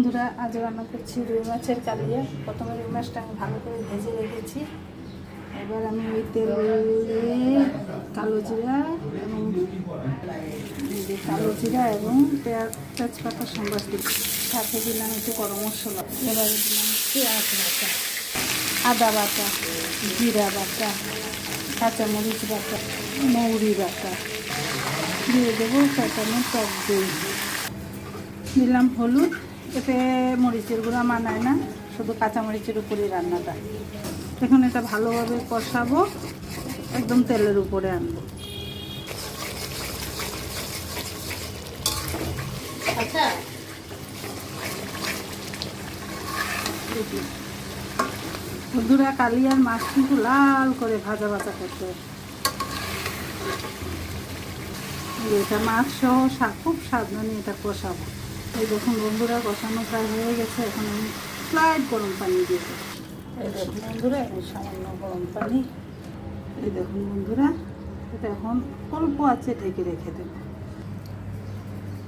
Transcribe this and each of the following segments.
বন্ধুরা, আজ রান্না করছি রুই মাছের কালিয়া। প্রথমে রুই মাছটা আমি ভালো করে ভেজে রেখেছি। এবার আমি ওই তেলে কালো জিরা এবং তেজপাতা সম্বাস দিচ্ছি। সাথে দিলাম একটু গরম মশলা। এবারে দিলাম পেঁয়াজ বাটা, আদা বাটা, জিরা বাটা, কাঁচামরিচ বাটা, মৌরি বাটা, দিয়ে দেবো কাঁচানো টক দই, দিলাম হলুদ। এতে মরিচের গুঁড়া মানায় না, শুধু কাঁচামরিচের উপরেই রান্নাটা। এখন এটা ভালোভাবে কষাবো, একদম তেলের উপরে আনবো। আচ্ছা, বন্ধুরা, কালিয়ার মাছ কিন্তু লাল করে ভাজা ভাজা করতে হবে। এটা মাছ সহ খুব সাবধানে এটা কষাবো। এই দেখুন বন্ধুরা, কষানো প্রায় হয়ে গেছে। এখন আমি স্লাইড গরম পানি দিয়ে দেবো। এই দেখুন বন্ধুরা, আমি সামান্য গরম পানি। এই দেখুন বন্ধুরা, এটা এখন অল্প আছে ঢেকে রেখে দেবো।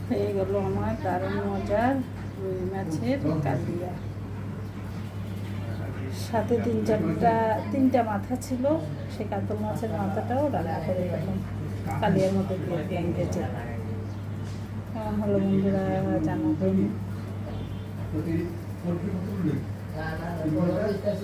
হয়ে গেল আমার দারুণ মজার রুই মাছের কালিয়া। সাথে তিনটা মাথা ছিল, সেই কাতল মাছের মাথাটাও রান্না করে এখন কালিয়ার মধ্যে দিয়ে দিলাম ভেজে। কেমন হলো বন্ধুরা জানাবেন।